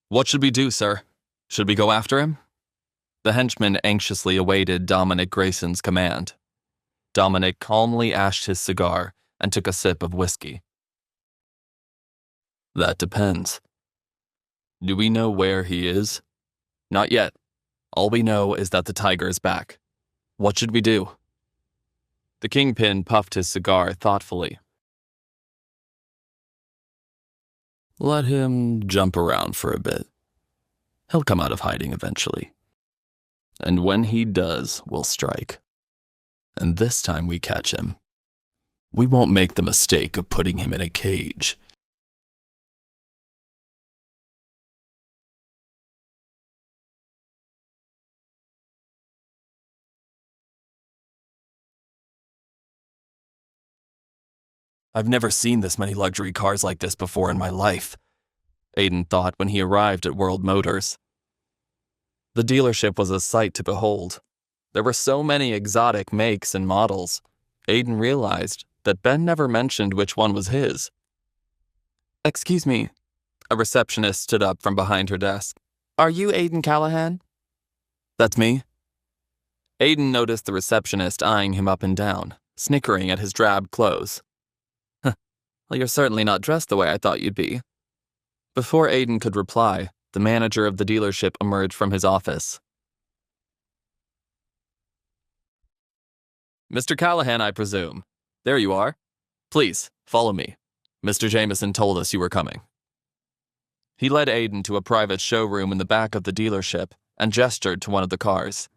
What should we do, sir? Should we go after him? The henchman anxiously awaited Dominic Grayson's command. Dominic calmly ashed his cigar and took a sip of whiskey. That depends. Do we know where he is? Not yet. All we know is that the tiger is back. What should we do? The kingpin puffed his cigar thoughtfully. Let him jump around for a bit. He'll come out of hiding eventually. And when he does, we'll strike. And this time we catch him. We won't make the mistake of putting him in a cage. I've never seen this many luxury cars like this before in my life, Aiden thought when he arrived at World Motors. The dealership was a sight to behold. There were so many exotic makes and models. Aiden realized that Ben never mentioned which one was his. Excuse me. A receptionist stood up from behind her desk. Are you Aiden Callahan? That's me. Aiden noticed the receptionist eyeing him up and down, snickering at his drab clothes. Well, you're certainly not dressed the way I thought you'd be. Before Aiden could reply, the manager of the dealership emerged from his office. Mr. Callahan, I presume. There you are. Please, follow me. Mr. Jameson told us you were coming. He led Aiden to a private showroom in the back of the dealership and gestured to one of the cars.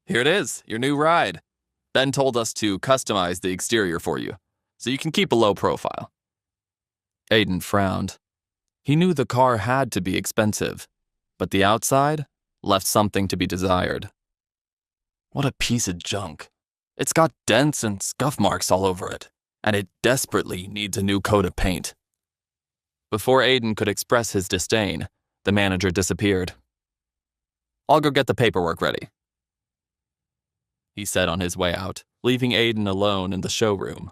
Here it is, your new ride. Ben told us to customize the exterior for you, so you can keep a low profile. Aiden frowned. He knew the car had to be expensive, but the outside left something to be desired. What a piece of junk. It's got dents and scuff marks all over it, and it desperately needs a new coat of paint. Before Aiden could express his disdain, the manager disappeared. I'll go get the paperwork ready, he said on his way out, leaving Aiden alone in the showroom.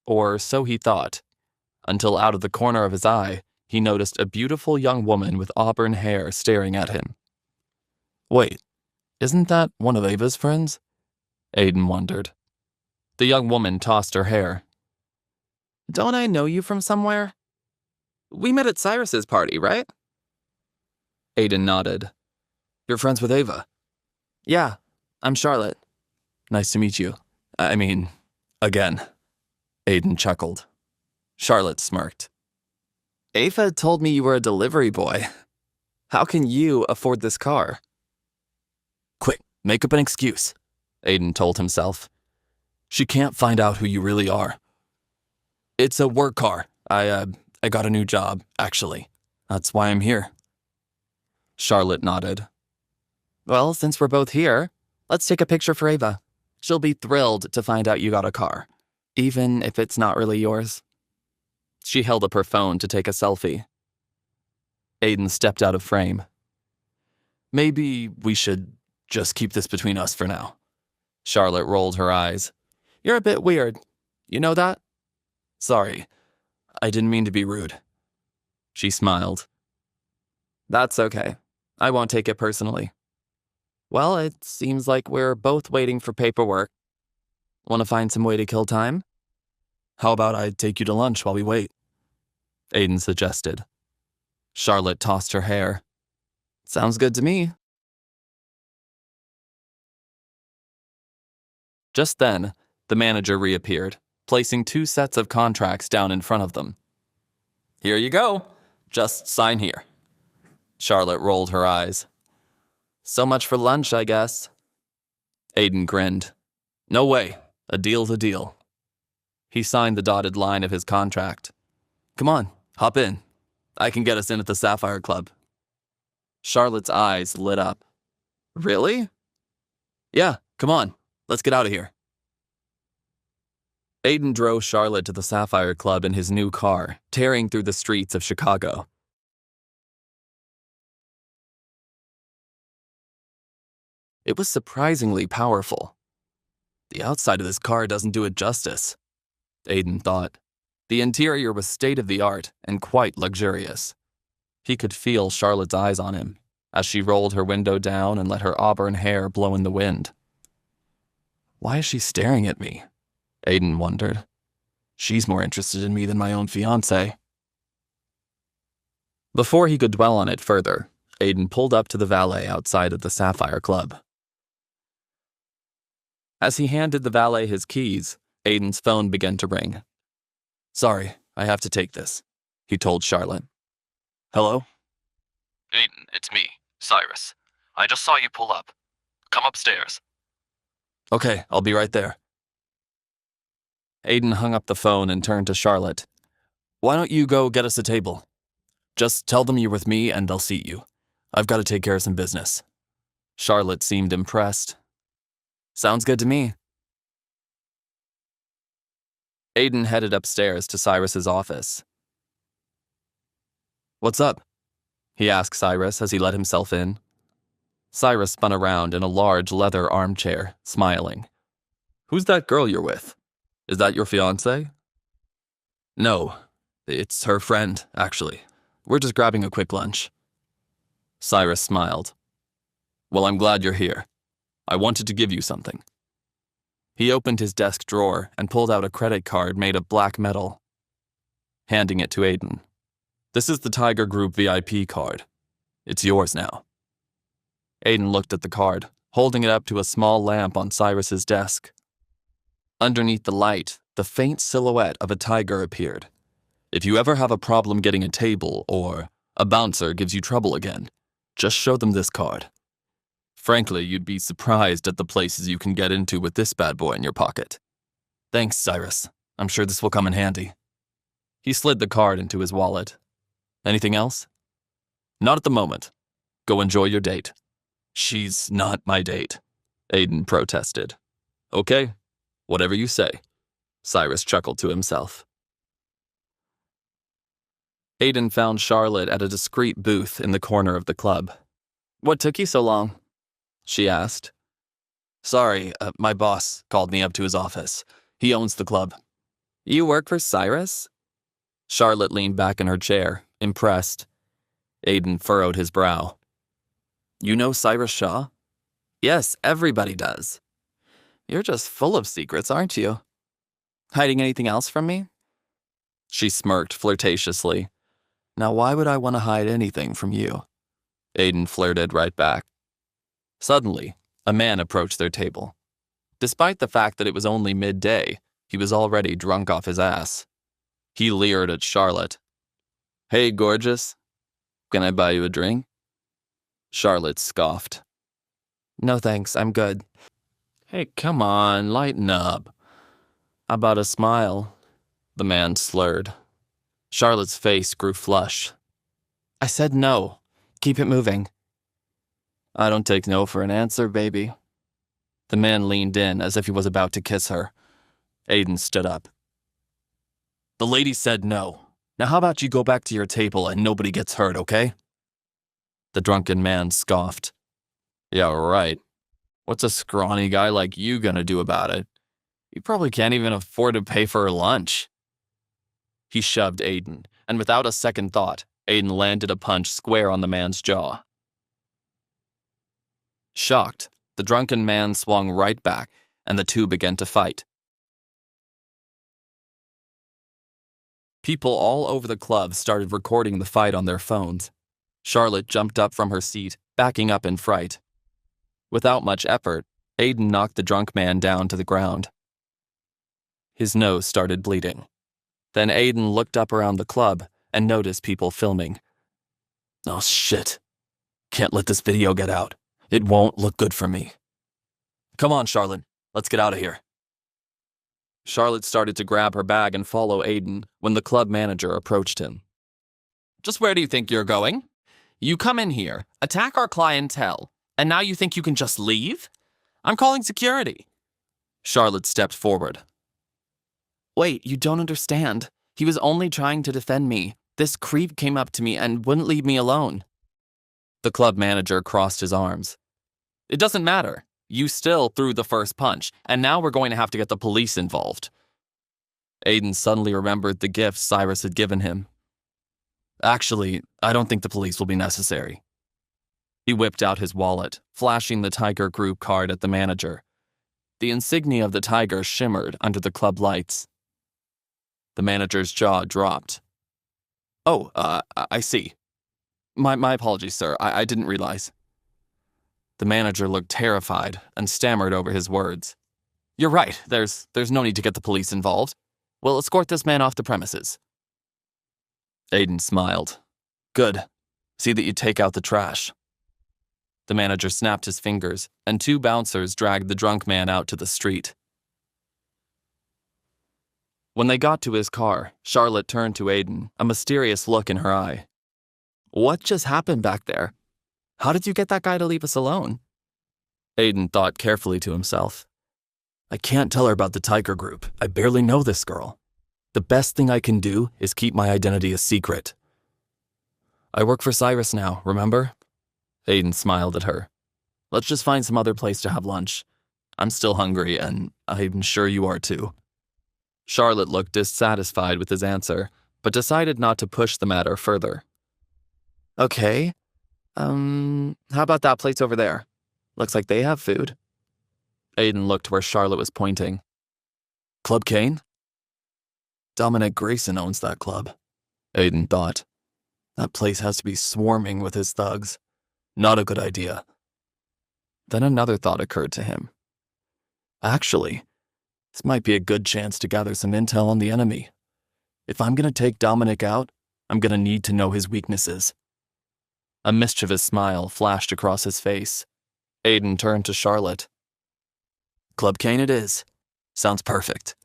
Or so he thought, until out of the corner of his eye, he noticed a beautiful young woman with auburn hair staring at him. Wait, isn't that one of Ava's friends? Aiden wondered. The young woman tossed her hair. Don't I know you from somewhere? We met at Cyrus's party, right? Aiden nodded. You're friends with Ava? Yeah, I'm Charlotte. Nice to meet you. I mean, again. Aiden chuckled. Charlotte smirked. Ava told me you were a delivery boy. How can you afford this car? Quick, make up an excuse, Aiden told himself. She can't find out who you really are. It's a work car. I got a new job, actually. That's why I'm here. Charlotte nodded. Well, since we're both here, let's take a picture for Ava. She'll be thrilled to find out you got a car, even if it's not really yours. She held up her phone to take a selfie. Aiden stepped out of frame. Maybe we should just keep this between us for now. Charlotte rolled her eyes. You're a bit weird. You know that? Sorry, I didn't mean to be rude. She smiled. That's okay. I won't take it personally. Well, it seems like we're both waiting for paperwork. Want to find some way to kill time? How about I take you to lunch while we wait? Aiden suggested. Charlotte tossed her hair. Sounds good to me. Just then, the manager reappeared, placing 2 sets of contracts down in front of them. Here you go. Just sign here. Charlotte rolled her eyes. So much for lunch, I guess. Aiden grinned. No way. A deal's a deal. He signed the dotted line of his contract. Come on, hop in. I can get us in at the Sapphire Club. Charlotte's eyes lit up. Really? Yeah, come on. Let's get out of here. Aiden drove Charlotte to the Sapphire Club in his new car, tearing through the streets of Chicago. It was surprisingly powerful. The outside of this car doesn't do it justice, Aiden thought. The interior was state-of-the-art and quite luxurious. He could feel Charlotte's eyes on him as she rolled her window down and let her auburn hair blow in the wind. Why is she staring at me? Aiden wondered. She's more interested in me than my own fiancé. Before he could dwell on it further, Aiden pulled up to the valet outside of the Sapphire Club. As he handed the valet his keys, Aiden's phone began to ring. "Sorry, I have to take this," he told Charlotte. "Hello?" "Aiden, it's me, Cyrus. I just saw you pull up. Come upstairs." "Okay, I'll be right there." Aiden hung up the phone and turned to Charlotte. "Why don't you go get us a table? Just tell them you're with me and they'll seat you. I've got to take care of some business." Charlotte seemed impressed. "Sounds good to me." Aiden headed upstairs to Cyrus's office. "What's up?" he asked Cyrus as he let himself in. Cyrus spun around in a large leather armchair, smiling. "Who's that girl you're with? Is that your fiancé?" "No, it's her friend, actually. We're just grabbing a quick lunch." Cyrus smiled. "Well, I'm glad you're here. I wanted to give you something." He opened his desk drawer and pulled out a credit card made of black metal, handing it to Aiden. "This is the Tiger Group VIP card. It's yours now." Aiden looked at the card, holding it up to a small lamp on Cyrus's desk. Underneath the light, the faint silhouette of a tiger appeared. "If you ever have a problem getting a table or a bouncer gives you trouble again, just show them this card. Frankly, you'd be surprised at the places you can get into with this bad boy in your pocket." "Thanks, Cyrus. I'm sure this will come in handy." He slid the card into his wallet. "Anything else?" "Not at the moment. Go enjoy your date." "She's not my date," Aiden protested. "Okay, whatever you say," Cyrus chuckled to himself. Aiden found Charlotte at a discreet booth in the corner of the club. "What took you so long?" she asked. "Sorry, my boss called me up to his office. He owns the club." "You work for Cyrus?" Charlotte leaned back in her chair, impressed. Aiden furrowed his brow. "You know Cyrus Shaw?" "Yes, everybody does." "You're just full of secrets, aren't you? Hiding anything else from me?" She smirked flirtatiously. "Now why would I want to hide anything from you?" Aiden flirted right back. Suddenly, a man approached their table. Despite the fact that it was only midday, he was already drunk off his ass. He leered at Charlotte. "Hey, gorgeous. Can I buy you a drink?" Charlotte scoffed. "No thanks, I'm good." "Hey, come on, lighten up. How about a smile?" The man slurred. Charlotte's face grew flush. "I said no. Keep it moving." "I don't take no for an answer, baby." The man leaned in as if he was about to kiss her. Aiden stood up. "The lady said no. Now how about you go back to your table and nobody gets hurt, okay?" The drunken man scoffed. "Yeah, right. What's a scrawny guy like you gonna do about it? You probably can't even afford to pay for her lunch." He shoved Aiden, and without a second thought, Aiden landed a punch square on the man's jaw. Shocked, the drunken man swung right back, and the two began to fight. People all over the club started recording the fight on their phones. Charlotte jumped up from her seat, backing up in fright. Without much effort, Aiden knocked the drunk man down to the ground. His nose started bleeding. Then Aiden looked up around the club and noticed people filming. "Oh shit. Can't let this video get out. It won't look good for me. Come on, Charlotte. Let's get out of here." Charlotte started to grab her bag and follow Aiden when the club manager approached him. "Just where do you think you're going? You come in here, attack our clientele, and now you think you can just leave? I'm calling security." Charlotte stepped forward. "Wait, you don't understand. He was only trying to defend me. This creep came up to me and wouldn't leave me alone." The club manager crossed his arms. "It doesn't matter. You still threw the first punch, and now we're going to have to get the police involved." Aiden suddenly remembered the gift Cyrus had given him. Actually, I don't think the police will be necessary. He whipped out his wallet, flashing the Tiger Group card at the manager. The insignia of the tiger shimmered under the club lights. The manager's jaw dropped. Oh, I see. My apologies, sir. I didn't realize. The manager looked terrified and stammered over his words. You're right. There's no need to get the police involved. We'll escort this man off the premises. Aiden smiled. Good. See that you take out the trash. The manager snapped his fingers, and 2 bouncers dragged the drunk man out to the street. When they got to his car, Charlotte turned to Aiden, a mysterious look in her eye. What just happened back there? How did you get that guy to leave us alone? Aiden thought carefully to himself. I can't tell her about the Tiger Group. I barely know this girl. The best thing I can do is keep my identity a secret. I work for Cyrus now, remember? Aiden smiled at her. Let's just find some other place to have lunch. I'm still hungry, and I'm sure you are too. Charlotte looked dissatisfied with his answer, but decided not to push the matter further. Okay. How about that place over there? Looks like they have food. Aiden looked where Charlotte was pointing. Club Kane? Dominic Grayson owns that club, Aiden thought. That place has to be swarming with his thugs. Not a good idea. Then another thought occurred to him. Actually, this might be a good chance to gather some intel on the enemy. If I'm going to take Dominic out, I'm going to need to know his weaknesses. A mischievous smile flashed across his face. Aiden turned to Charlotte. Club Kane it is. Sounds perfect.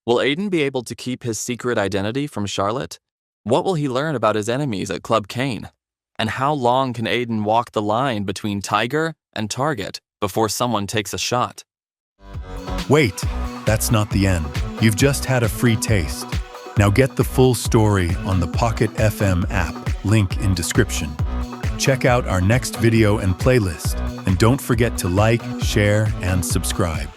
Will Aiden be able to keep his secret identity from Charlotte? What will he learn about his enemies at Club Kane? And how long can Aiden walk the line between Tiger and Target before someone takes a shot? Wait, that's not the end. You've just had a free taste. Now get the full story on the Pocket FM app, link in description. Check out our next video and playlist, and don't forget to like, share, and subscribe.